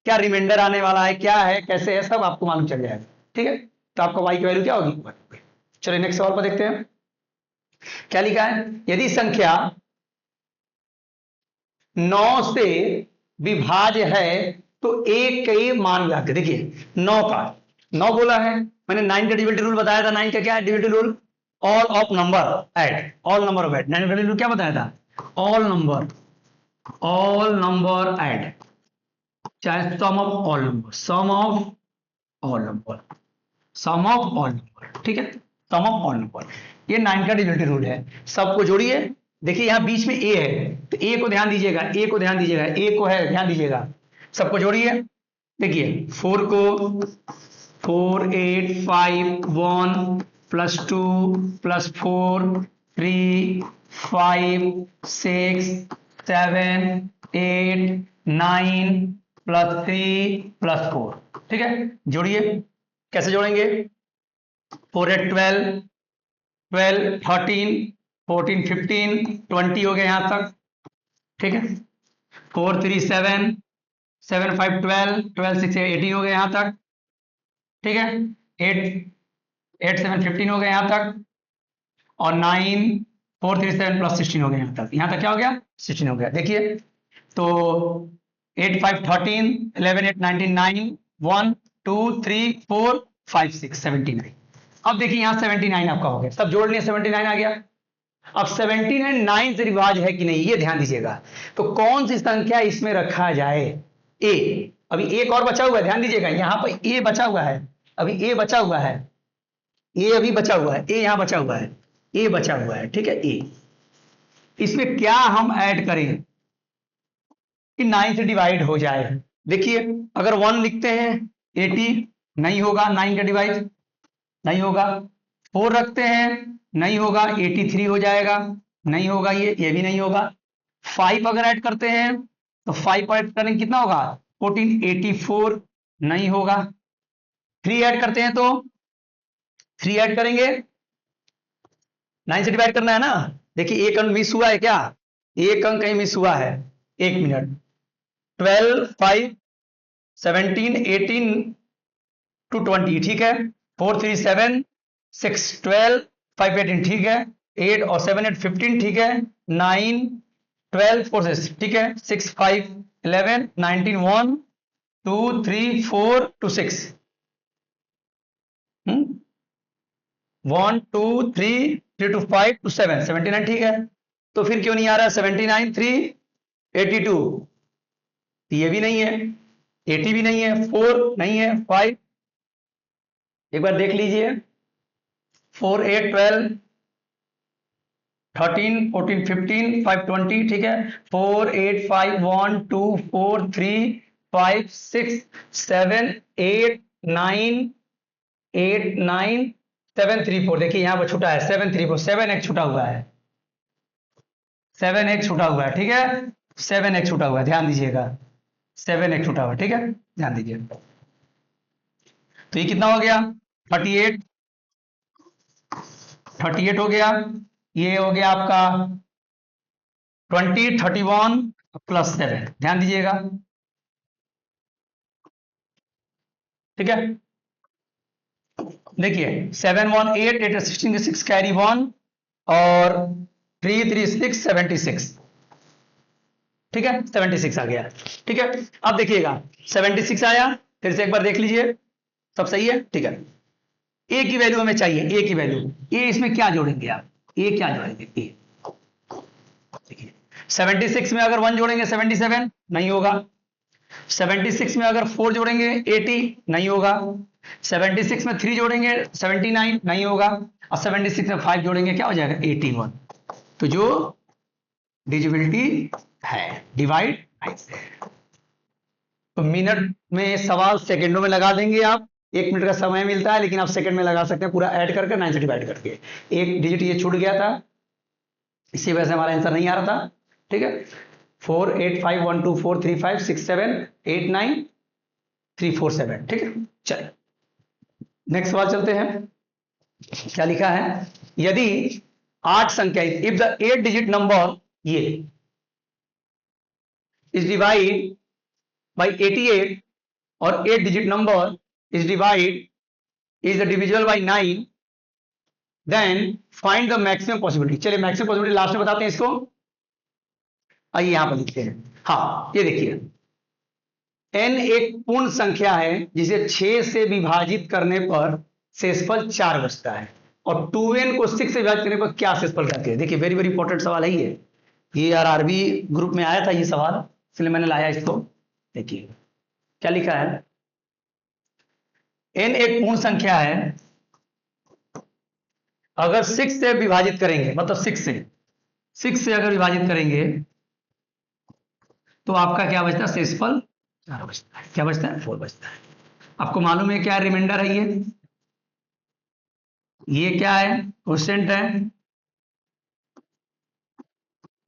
क्या रिमाइंडर आने वाला है, क्या है, कैसे है, सब आपको मालूम चल जाएगा। ठीक है, तो आपका y की वैल्यू क्या होगी। चलिए नेक्स्ट सवाल पर देखते हैं क्या लिखा है। यदि संख्या 9 से विभाज्य है तो एक के मान ज्ञात। देखिए 9 बोला है, मैंने 9 का डिविजिबिलिटी रूल बताया था। 9 का क्या है divisibility rule, all of number add, all number of add. 9 का रूल क्या बताया था, ऑल नंबर ऐड, चाहे sum of all number, sum of all number, sum of all number, ठीक है, सम ऑफ ऑल नंबर, ये 9 का डिविजिबिलिटी रूल है। सबको जोड़िए, देखिए यहां बीच में ए है तो ए को ध्यान दीजिएगा, ए को ध्यान दीजिएगा, ए को है ध्यान दीजिएगा, सबको जोड़िए। देखिए 4 को 4 8 5 1 प्लस 2 प्लस 4 3 5 6 7 8 9 प्लस 3 प्लस 4, ठीक है, जोड़िए। कैसे जोड़ेंगे, 4 8 12 12 13 14 15 20 हो गए यहां तक, ठीक है। 4 3 7 7 5 12 12 6 18 हो गए यहां तक, ठीक है। 8 8 7 15 हो गए यहां तक, और 9 4 3 7 प्लस 16 हो गए यहां तक। यहां तक क्या हो गया, 16 हो गया। देखिए तो 8 5 13 11 8 19 9 1 2 3 4 5 6 79। अब देखिए यहां 79 आपका हो गया, सब जोड़ लिया, 79 आ गया। अब 79 9 से विभाज्य है कि नहीं ये ध्यान दीजिएगा। तो कौन सी संख्या इसमें रखा जाए, ए। अभी एक और बचा हुआ है, ध्यान दीजिएगा, यहां पर ए बचा हुआ है, अभी ए बचा हुआ है, ए अभी बचा हुआ है, ए यहां बचा हुआ है, ए बचा हुआ है, ठीक है। ए इसमें क्या हम ऐड करें कि 9 से डिवाइड हो जाए। देखिए अगर 1 लिखते हैं 80 नहीं होगा, 9 का डिवाइड नहीं होगा। 4 रखते हैं नहीं होगा, 83 हो जाएगा, नहीं होगा, ये भी नहीं होगा। 5 अगर ऐड करते हैं तो 5 ऐड करेंगे कितना होगा 14 84, नहीं होगा। 3 ऐड करते हैं तो 3 ऐड करेंगे, 9 से डिवाइड करना है ना। देखिए एक अंक मिस हुआ है क्या, एक अंक कहीं मिस हुआ है, 1 मिनट। 12 5 17 18 टू 20, ठीक है। 4 3 7 6 12 5 18, ठीक है। 8 और 7 8 15, ठीक है। 9 12 4 6, ठीक है। 6 5 11 19 1 2 3 4 to 6, 1 2 3 3 to 5 to 7 79, ठीक है। तो फिर क्यों नहीं आ रहा है 79 3 82, ये भी नहीं है, 80 भी नहीं है, 4 नहीं है, 5 एक बार देख लीजिए, 4 8 12 13 14 15 5 20, ठीक है। 4 8 5 1 2 4 3 5 6 7 8 9 8 9 7 3 4, देखिए यहां पर छूटा है 7 3 4, 7 एक छूटा हुआ है, 7 एक छूटा हुआ है, ठीक है। 7 एक छूटा हुआ है, ध्यान दीजिएगा, 7 एक छूटा हुआ है, ठीक है, ध्यान दीजिए। तो ये कितना हो गया 38 हो गया। ये हो गया आपका 20 31 प्लस 7, ध्यान दीजिएगा, ठीक है। देखिए 7 1 8 8 16 6 कैरी 1 और 3 3 6 76, ठीक है, 76 आ गया, ठीक है। अब देखिएगा 76 आया, फिर से एक बार देख लीजिए, सब सही है, ठीक है। ए की वैल्यू हमें चाहिए, ए की वैल्यू, ए इसमें क्या जोड़ेंगे आप, ए क्या जोड़ेंगे, ए देखिए 76 में अगर 1 जोड़ेंगे 77 नहीं होगा, 76 में अगर 4 जोड़ेंगे 80 नहीं होगा, 76 में 3 जोड़ेंगे 79 नहीं होगा, और 76 में 5 जोड़ेंगे क्या हो जाएगा 81। तो जो डिविजिबिलिटी है डिवाइड से। तो मिनट में सवाल सेकंडों में लगा देंगे आप, 1 मिनट का समय मिलता है लेकिन आप सेकंड में लगा सकते हैं पूरा ऐड करके 9 से डिवाइड करके। एक डिजिट ये छूट गया था, इसी वजह से हमारा आंसर नहीं आ रहा था। ठीक है, 4 8 5 1 2 4 3 5 6 7 8 9 3 4 7। ठीक है, चलिए नेक्स्ट सवाल चलते हैं। क्या लिखा है, यदि 8 संख्या, इफ द 8 डिजिट नंबर ये इज डिवाइड by 88 और 8 digit number is divisible by 9, then find the maximum possibility। चलिए मैक्सिमम पॉसिबिलिटी लास्ट में बताते हैं इसको। आइए यहां पर लिखते हैं। हाँ ये देखिए, n एक पूर्ण संख्या है जिसे 6 से विभाजित करने पर शेषफल 4 बचता है, और 2n को 6 से विभाजित करने पर क्या शेषफल रहते हैं। देखिए वेरी वेरी इंपॉर्टेंट सवाल है ये आरआरबी ग्रुप में आया था ये सवाल, इसलिए मैंने लाया इसको। देखिए क्या लिखा है, n एक पूर्ण संख्या है, अगर 6 से विभाजित करेंगे, मतलब 6 से अगर विभाजित करेंगे तो आपका क्या बचता है, शेषफल 4 बचता है। क्या बचता है, 4 बचता है। आपको मालूम है क्या रिमाइंडर है, ये क्या है, क्वोशिएंट है,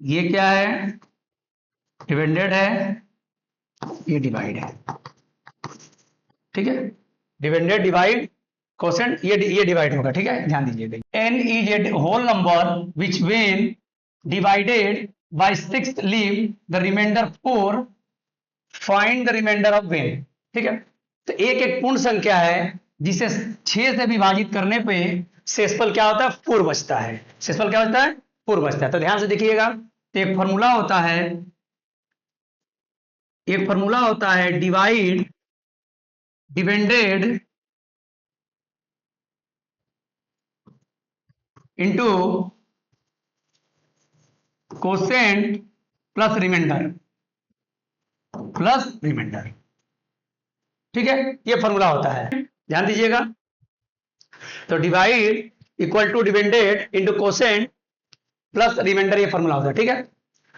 ये क्या है, डिविडेंड है, ये डिवाइड है। ठीक है, डिविडेंड डिवाइड क्वोशिएंट, ये डिवाइड होगा। ठीक है, ध्यान दीजिए। n is a whole number which when divided by 6 leave the remainder 4, find the remainder of when. ठीक है, तो एक पूर्ण संख्या है जिसे 6 से विभाजित करने पे शेषफल क्या होता है, 4 बचता है। शेषफल क्या बचता है, 4 बचता है। तो ध्यान से देखिएगा, तो एक फॉर्मूला होता है divide dividend into quotient plus remainder. ठीक है, ये फॉर्मूला होता है, ध्यान दीजिएगा। तो divide equal to dividend into quotient plus remainder, ये फॉर्मूला होता है। ठीक है,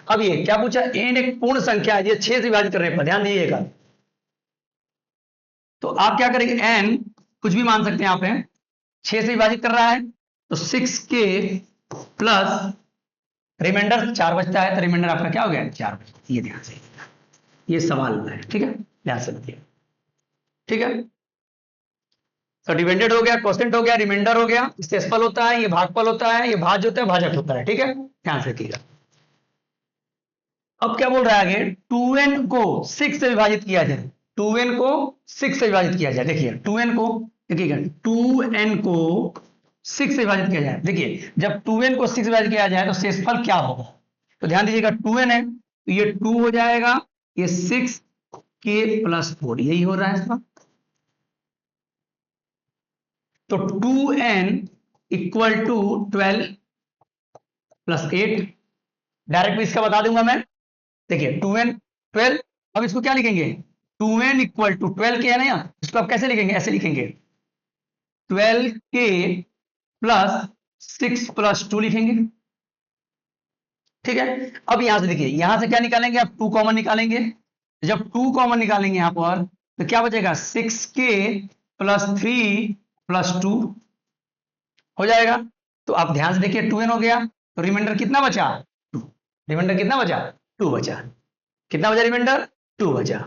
अब ये क्या पूछा, n एक पूर्ण संख्या है, ये 6 से विभाजित करने पर, ध्यान दीजिएगा। तो आप क्या करेंगे, n कुछ भी मान सकते हैं आप, 6 से विभाजित कर रहा है तो 6k प्लस रिमाइंडर 4 बचता है, तो रिमाइंडर आपका क्या हो गया, 4 बचता है। ये ध्यान से, ये सवाल है। ठीक है, ध्यान से देखिए। ठीक है, तो डिविडेंड हो गया, क्वोशिएंट हो गया, रिमाइंडर हो गया, शेषफल होता है, ये भागफल होता है, ये भाज्य होता है, भाजक होता है। ठीक है, ध्यान से देखिएगा। अब क्या बोल रहा है आगे, 2n को 6 से विभाजित किया जाए, 2n को 6 से विभाजित किया जाए। देखिए 2n को, देखिएगा 2n को 6 से विभाजित किया जाए। देखिए जब 2n को 6 से विभाजित किया जाए तो शेषफल क्या होगा, तो ध्यान दीजिएगा 2n है तो ये 2 हो जाएगा, ये 6k प्लस 4, यही हो रहा है इसका। तो 2n equal to 12 plus 8, direct इसका बता दूंगा मैं। देखिए 2n 12, अब इसको क्या लिखेंगे, 2n इक्वल टू 12 के है ना, इसको आप कैसे लिखेंगे, ऐसे लिखेंगे 12k प्लस 6 प्लस 2 लिखेंगे। ठीक है, अब यहां से देखिए, यहां से क्या निकालेंगे आप, 2 कॉमन निकालेंगे। जब 2 कॉमन निकालेंगे यहां पर तो क्या बचेगा, 6k प्लस 3 प्लस 2 हो जाएगा। तो आप ध्यान से देखिए 2n हो गया, तो रिमाइंडर कितना बचा, 2। रिमाइंडर कितना बचा, 2 बचा। कितना बचा रिमाइंडर, 2 बचा।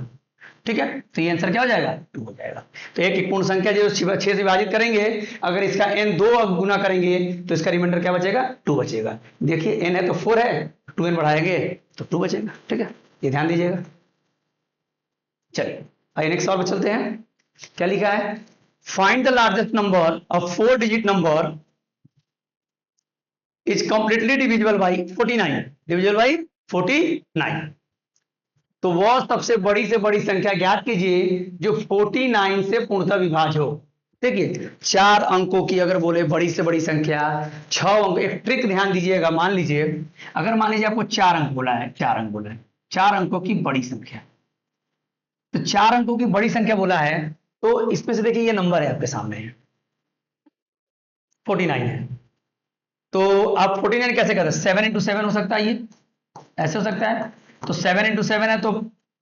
ठीक है, तो ये आंसर क्या हो जाएगा, 2 हो जाएगा। तो एक पूर्ण संख्या जो 6 से विभाजित करेंगे, अगर इसका n 2 गुना करेंगे तो इसका रिमाइंडर क्या बचेगा, 2 बचेगा। देखिए n है तो 4 है, 2n बढ़ाएंगे तो 2 बचेगा। ठीक है, ये ध्यान दीजिएगा। चलिए आइए नेक्स्ट सवाल पर चलते हैं। क्या लिखा है, find the largest number of 4 digit number is completely divisible by 49, divisible by 49। तो वह सबसे बड़ी संख्या ज्ञात कीजिए जो 49 से पूर्णतः विभाज्य हो। देखिए 4 अंकों की अगर बोले बड़ी से बड़ी संख्या, 6 अंक, एक ट्रिक ध्यान दीजिएगा। मान लीजिए अगर मान लीजिए आपको 4 अंक बोला है, 4 अंकों की बड़ी संख्या, तो 4 अंकों की बड़ी संख्या बोला है तो इसमें से देखिए ये नंबर है आपके सामने 49 है। तो आप 49 कैसे करते हैं? 7 इंटू 7 हो सकता है, ये ऐसे हो सकता है। तो 7 इंटू 7 है, तो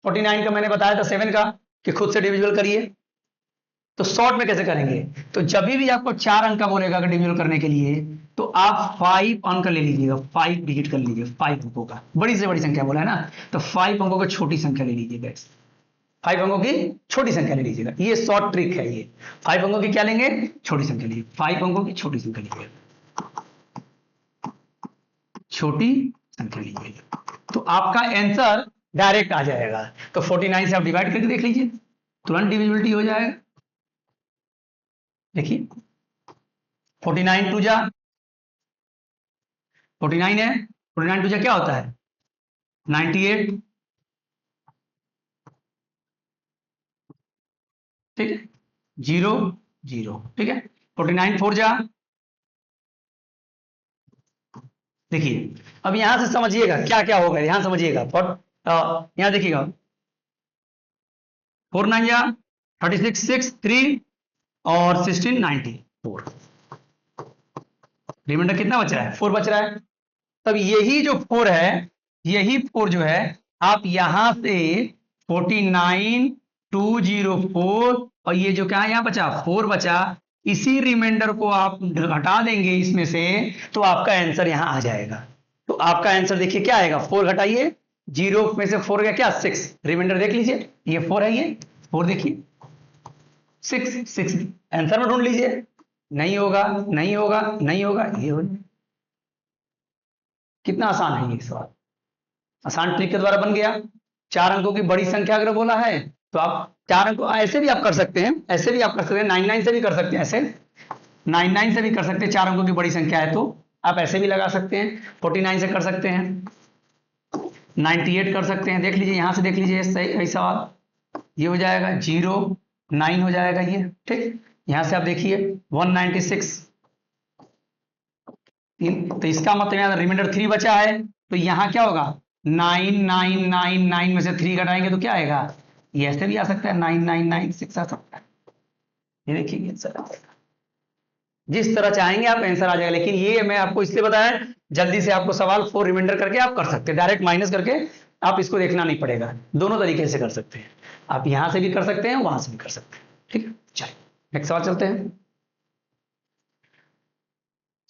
49 का मैंने बताया था 7 का कि खुद से डिविजिबल करिए। तो शॉर्ट में कैसे करेंगे? तो जब भी आपको 4 अंक का बोलेगा अगर डिविजिबल करने के लिए, तो आप 5 अंक ले लीजिएगा, 5 डिजिट कर लीजिए, 5 अंकों का। बड़ी से बड़ी संख्या बोला है ना, तो 5 अंकों की छोटी संख्या ले लीजिएगा। 5 अंकों की छोटी संख्या ले लीजिएगा, ये शॉर्ट ट्रिक है। ये 5 अंकों की क्या लेंगे? छोटी संख्या लीजिए, 5 अंकों की छोटी संख्या लीजिएगा, छोटी संख्या लीजिएगा, तो आपका आंसर डायरेक्ट आ जाएगा। तो 49 से आप डिवाइड करके देख लीजिए, तुरंत डिविजिबिलिटी हो जाएगा। देखिए 49 टू जा 49 है, 49 टू जा क्या होता है? 98, ठीक है, 0 0, ठीक है। 49 4 जा, देखिए अब यहां से समझिएगा क्या क्या होगा, यहां समझिएगा। यहां देखिएगा 4 9 जा 36 6 3 और 16 94, रिमाइंडर कितना बच रहा है? 4 बच रहा है। तब यही जो 4 है, यही 4 जो है, आप यहां से 49 204 और ये जो क्या है यहां बचा 4 बचा, इसी रिमाइंडर को आप घटा देंगे इसमें से, तो आपका आंसर यहां आ जाएगा। तो आपका आंसर देखिए क्या आएगा, 4 घटाइए, 0 में से 4 गया क्या? 6, रिमाइंडर देख लीजिए, ये 4 है, ये 4 देखिए 6 आंसर में ढूंढ लीजिए। नहीं होगा, नहीं होगा, नहीं होगा, ये हो। कितना आसान है ये सवाल, आसान ट्रिक के द्वारा बन गया। 4 अंकों की बड़ी संख्या अगर बोला है, तो आप 4 अंकों ऐसे भी आप कर सकते हैं, ऐसे भी आप कर सकते हैं, 99 से भी कर सकते हैं, ऐसे 99 से भी कर सकते हैं। 4 अंकों की बड़ी संख्या है तो आप ऐसे भी लगा सकते हैं, 49 से कर सकते हैं, 98 कर सकते हैं। देख लीजिए यहां से, देख लीजिए सही सवाल, ये हो जाएगा 0 9 हो जाएगा ये, ठीक। यहां से आप देखिए 196, तो इसका मतलब यहाँ रिमाइंडर 3 बचा है, तो यहाँ क्या होगा 9999 में से 3 घटाएंगे तो क्या आएगा? ये ऐसे भी आ सकता है 9996 आ सकता है। ये देखिए आंसर आ जाएगा, जिस तरह चाहेंगे आप आंसर आ जाएगा। लेकिन ये मैं आपको इसलिए बताया, जल्दी से आपको सवाल 4 रिमाइंडर करके आप कर सकते हैं, डायरेक्ट माइनस करके आप इसको देखना नहीं पड़ेगा, दोनों तरीके से कर सकते हैं। आप यहां से भी कर सकते हैं, वहां से भी कर सकते हैं, ठीक है। चलिए नेक्स्ट सवाल चलते हैं।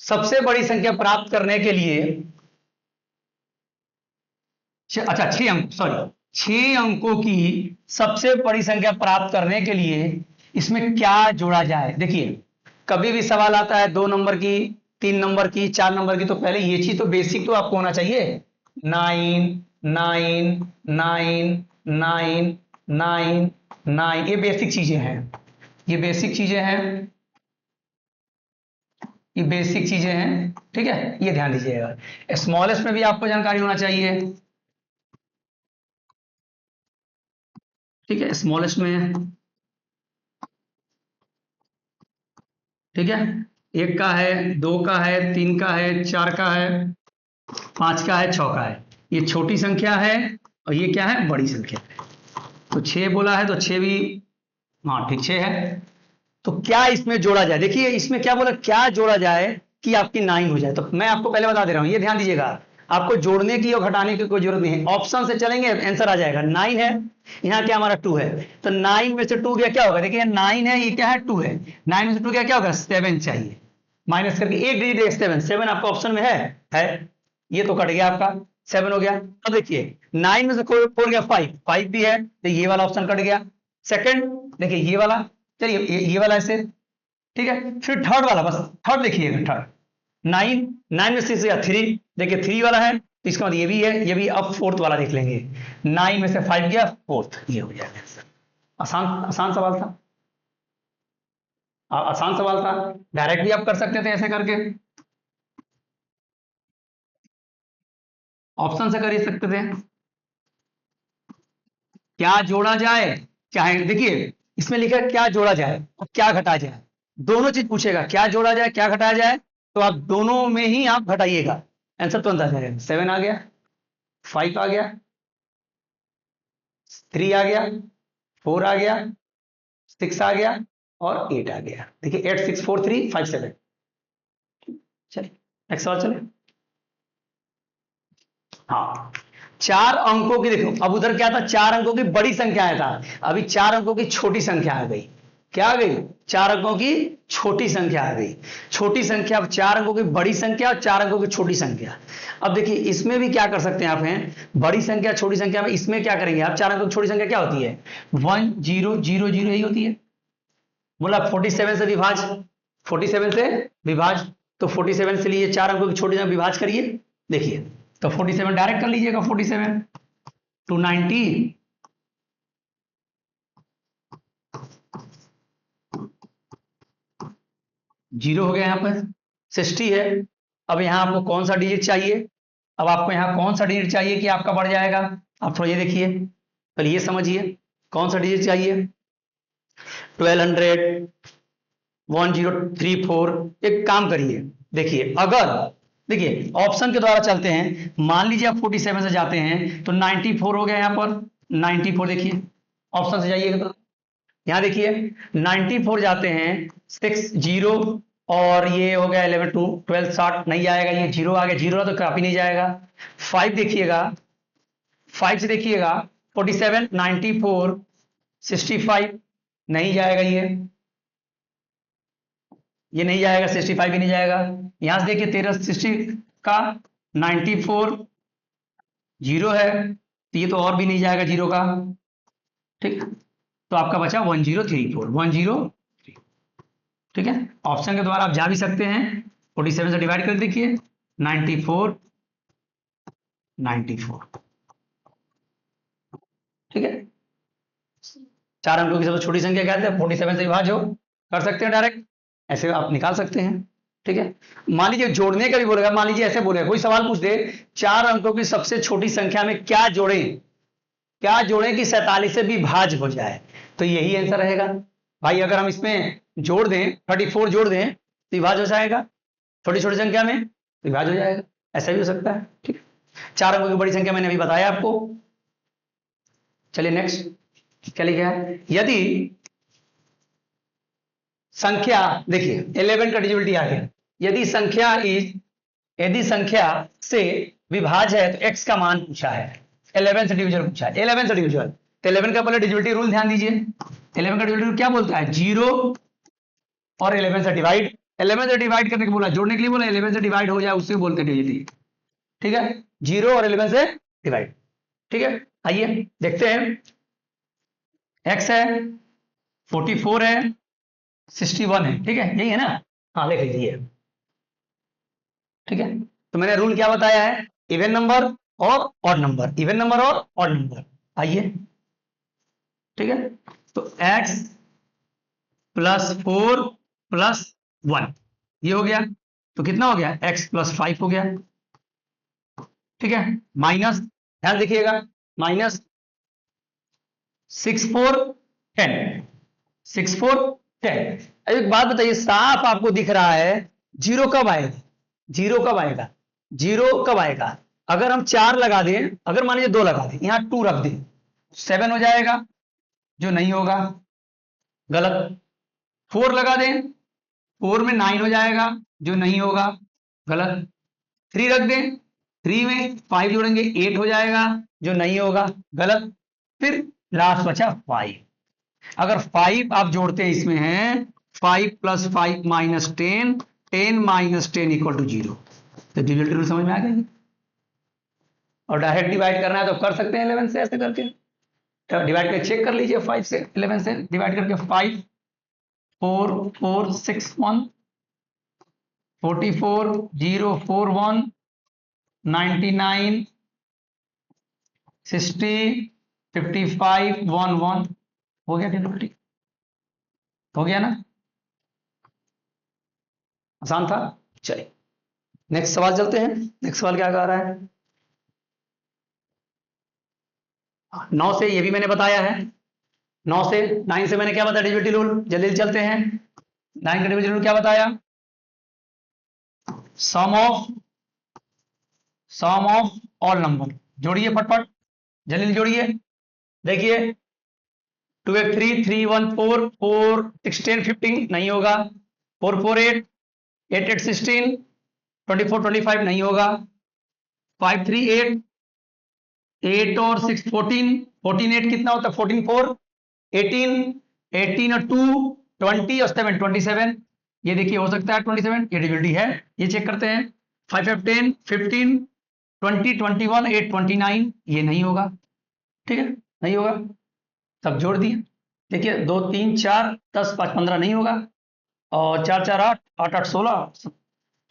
सबसे बड़ी संख्या प्राप्त करने के लिए अच्छा 6 अंक, सॉरी 6 अंकों की सबसे बड़ी संख्या प्राप्त करने के लिए इसमें क्या जोड़ा जाए? देखिए कभी भी सवाल आता है 2 नंबर की, 3 नंबर की, 4 नंबर की, तो पहले ये चीज तो बेसिक तो आपको होना चाहिए, 9 9 9 9 9 9, ये बेसिक चीजें हैं, ये बेसिक चीजें हैं, ये बेसिक चीजें हैं, ठीक है, ये ध्यान दीजिएगा। स्मॉलेस्ट में भी आपको जानकारी होना चाहिए, ठीक है, स्मॉलेस्ट में, ठीक है, 1 का है, 2 का है, 3 का है, 4 का है, 5 का है, 6 का है, ये छोटी संख्या है और ये क्या है? बड़ी संख्या है। तो 6 बोला है तो 6 भी, हाँ ठीक 6 है। तो क्या इसमें जोड़ा जाए? देखिए इसमें क्या बोला, क्या जोड़ा जाए कि आपकी 9 हो जाए? तो मैं आपको पहले बता दे रहा हूं, ये ध्यान दीजिएगा, आपको जोड़ने की और घटाने की कोई जरूरत नहीं है, ऑप्शन से चलेंगे आंसर आ जाएगा। 9 है, यहाँ क्या हमारा 2 है, तो 9 में से 2 गया क्या होगा? देखिए 9 है, ये क्या है? 2 है, 9 में से 2 गया क्या होगा? 7 चाहिए, माइनस करके एक डिजिट 7, 7 आपका ऑप्शन में है, ये तो कट गया आपका, 7 हो गया। अब देखिए 9 में से 4 गया 5, 5 भी है, तो ये वाला ऑप्शन कट गया। सेकंड देखिए ये वाला, चलिए ये वाला ऐसे, ठीक है। फिर थर्ड वाला, बस थर्ड देखिएगा, थर्ड 9 में से 3, देखिए 3 वाला है, तो इसका मतलब ये भी है, ये भी। अब फोर्थ वाला देख लेंगे, 9 में से 5 गया, फोर्थ, ये हो जाएगा आंसर। आसान आसान सवाल था, आसान सवाल था, डायरेक्ट भी आप कर सकते थे ऐसे करके, ऑप्शन से कर ही सकते थे। क्या जोड़ा जाए, चाहे देखिए इसमें लिखा है क्या जोड़ा जाए और क्या घटाया जाए, दोनों चीज पूछेगा, क्या जोड़ा जाए क्या घटाया जाए, तो आप दोनों में ही आप घटाइएगा, आंसर तुरंत आ जाएगा। 7 आ गया, 5 आ गया, 3 आ गया, 4 आ गया, 6 आ गया और 8 आ गया। देखिए 8 6 4 3 5 7। चलिए नेक्स्ट सवाल चले। हाँ 4 अंकों की, देखो अब उधर क्या था, 4 अंकों की बड़ी संख्या आया था, अभी 4 अंकों की छोटी संख्या आ गई। क्या आ गई? 4 अंकों की छोटी संख्या आ गई। छोटी संख्या, 4 अंकों की बड़ी संख्या और 4 अंकों की छोटी संख्या। अब देखिए इसमें भी क्या कर सकते हैं आप, हैं बड़ी संख्या छोटी संख्या में, इसमें क्या करेंगे आप, 4 अंकों की छोटी संख्या क्या होती है? 1 0 0 0 यही होती है। बोला 47 से विभाज, 47 से विभाज, तो 47 से लिए 4 अंकों की छोटी संख्या विभाज करिए। देखिए तो 47 डायरेक्ट कर लीजिएगा, 47 टू 90 जीरो हो गया, यहाँ पर 60 है। अब यहाँ आपको कौन सा डिजिट चाहिए? अब आपको यहाँ कौन सा डिजिट चाहिए कि आपका बढ़ जाएगा? आप थोड़ा ये देखिए, पहले ये समझिए कौन सा डिजिट चाहिए। 1200 1034। एक काम करिए, देखिए अगर, देखिए ऑप्शन के द्वारा चलते हैं, मान लीजिए आप 47 से जाते हैं तो 94 हो गया यहाँ पर 94। देखिए ऑप्शन से जाइएगा तो यहाँ देखिए 94 जाते हैं 6 0 और ये हो गया 11 2 12 60 नहीं जाएगा, ये 0 आ गया, 0 तो काफी नहीं जाएगा। 5 देखिएगा, 5 से देखिएगा 47 94 65 नहीं जाएगा, ये नहीं जाएगा, 65 भी नहीं जाएगा। यहां से देखिए 13 60 का 94 जीरो है तो ये तो और भी नहीं जाएगा जीरो का। ठीक, तो आपका बचा 1034 103। ठीक है, ऑप्शन के द्वारा आप जा भी सकते हैं, 47 से डिवाइड कर देखिए 94 94। ठीक है, 4 अंकों की सबसे छोटी संख्या क्या है? 47 से विभाज्य हो, कर सकते हैं डायरेक्ट, ऐसे आप निकाल सकते हैं। ठीक है, मान लीजिए जोड़ने का भी बोलेगा, मान लीजिए ऐसे बोलेगा, कोई सवाल पूछ दे 4 अंकों की सबसे छोटी संख्या में क्या जोड़ें, क्या जोड़ें कि 47 से विभाज्य हो जाए, तो यही आंसर रहेगा। भाई अगर हम इसमें जोड़ दें 34 जोड़ दें तो विभाज्य हो जाएगा, छोटी छोटी संख्या में विभाज्य हो जाएगा, ऐसा भी हो सकता है। ठीक, 4 अंकों की बड़ी संख्या मैंने अभी बताया आपको। चलिए नेक्स्ट क्या लिखा है, यदि संख्या, देखिए 11 का डिजिबिलिटी आ गया, यदि संख्या से विभाज्य है तो x का मान पूछा है, 11 से डिविजन पूछा है, 11 से डिविजन, तो 11 का पहले डिजिबिलिटी रूल ध्यान दीजिए। 11 का डिजिबिलिटी रूल क्या बोलता है? 0 और 11 से डिवाइड, 11 से डिवाइड करने के बोला, जोड़ने के लिए बोला, 11 से डिवाइड हो जाए उससे बोलते हैं डिजिबिलिटी। ठीक है, 0 और 11 से डिवाइड। ठीक है, आइए देखते हैं, x है 44 है 61 है, ठीक है यही है ना, हाँ लिख लीजिए। ठीक है, तो मैंने रूल क्या बताया है, इवन नंबर और ऑड नंबर, इवन नंबर और ऑड नंबर। आइए, ठीक है, तो x प्लस 4 प्लस 1 ये हो गया, तो कितना हो गया, x प्लस 5 हो गया। ठीक है, माइनस, ध्यान देखिएगा, माइनस 6 4 10, 6 4 10। एक बात बताइए, साफ आपको दिख रहा है जीरो कब आएगा, जीरो कब आएगा, जीरो कब आएगा? अगर हम 4 लगा दें, अगर मान लीजिए 2 लगा दें, यहां 2 रख दें, 7 हो जाएगा, जो नहीं होगा, गलत। 4 लगा दें, 4 में 9 हो जाएगा, जो नहीं होगा, गलत। 3 रख दें, 3 में 5 जोड़ेंगे 8 हो जाएगा, जो नहीं होगा, गलत। फिर लास्ट बचा 5, अगर 5 आप जोड़ते हैं, इसमें है 5 plus 5 minus 10, 10 minus 10 equal to 0, तो डिजिटल रूल समझ में आ गया। और डायरेक्ट डिवाइड करना है तो कर सकते हैं 11 से, ऐसे करके तो डिवाइड करके चेक कर लीजिए, 5 से 11 से डिवाइड करके, 5 4 4 6 1 44 0 4 1 99 60 55 1 1 हो गया, डिजिटल हो गया ना, आसान था। चलिए नेक्स्ट सवाल चलते हैं, नेक्स्ट सवाल क्या कह रहा है, 9 से ये भी मैंने बताया है, 9 से 9 से मैंने क्या बताया, डिविजिबिलिटी रूल, जल्दी चलते हैं। 9 का डिविजिबिलिटी रूल क्या बताया, सम ऑफ ऑल नंबर, जोड़िए फटफट, जल्दी जोड़िए। देखिए 2 3 3 1 4 4 6 10 15 नहीं होगा। 4 4 8 8 8 16 24 25 नहीं होगा। 5 3 8 8 और 6 14 14 8 कितना होता है? 14 4 18 18 और 2 20 और 7 27। ये देखिए हो सकता है 27, ये डिविजिबिलिटी है, ये चेक करते हैं। 5 5 10 15 20 21 8 29 ये नहीं होगा। ठीक है, नहीं होगा। सब जोड़ दिए, देखिए 2 3 4 10 5 15 नहीं होगा, और 4 4 8 8 8 16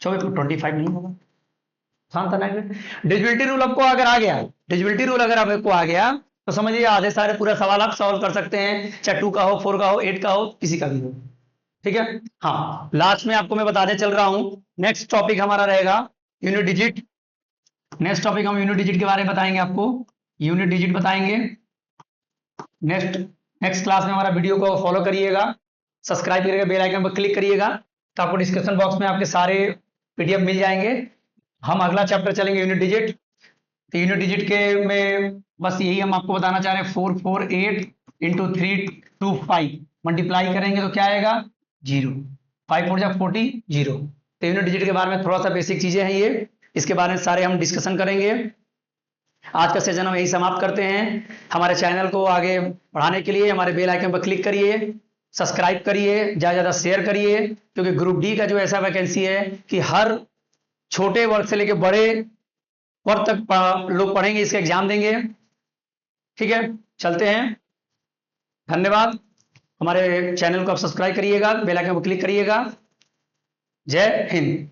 24 25 नहीं होगा। आसान था ना। डिजिबिलिटी रूल आपको अगर आ गया, डिजिबिलिटी रूल अगर आपको आ गया तो समझिए आधे सारे पूरा सवाल आप सॉल्व कर सकते हैं, चाहे 2 का हो, 4 का हो, 8 का हो, किसी का भी हो। ठीक है। हाँ, लास्ट में आपको मैं बताने चल रहा हूं, नेक्स्ट टॉपिक हमारा रहेगा यूनिट डिजिट। नेक्स्ट टॉपिक हम यूनिट डिजिट के बारे में बताएंगे आपको, यूनिट डिजिट बताएंगे नेक्स्ट। नेक्स्ट क्लास में हमारा वीडियो को फॉलो करिएगा, सब्सक्राइब करिएगा, बेल आइकन पर क्लिक करिएगा, तो आपको डिस्क्रिप्शन बॉक्स में आपके सारे पीडीएफ मिल जाएंगे। हम अगला चैप्टर चलेंगे यूनिट डिजिट। तो यूनिट डिजिट के में बस यही हम आपको बताना चाह रहे हैं, 4 4 8 इंटू 3 2 5 मल्टीप्लाई करेंगे तो क्या आएगा? 0। 5 4 जा 40 0। तो यूनिट डिजिट के बारे में थोड़ा सा बेसिक चीजें हैं ये, इसके बारे में सारे हम डिस्कशन करेंगे। आज का सेशन हम यही समाप्त करते हैं। हमारे चैनल को आगे बढ़ाने के लिए हमारे बेल आइकन पर क्लिक करिए, सब्सक्राइब करिए, ज़्यादा ज़्यादा शेयर करिए, क्योंकि ग्रुप डी का जो ऐसा वैकेंसी है कि हर छोटे वर्ग से लेकर बड़े वर्ग तक लोग पढ़ेंगे, इसका एग्जाम देंगे। ठीक है, चलते हैं, धन्यवाद। हमारे चैनल को आप सब्सक्राइब करिएगा, बेल आइकन पर क्लिक करिएगा। जय हिंद।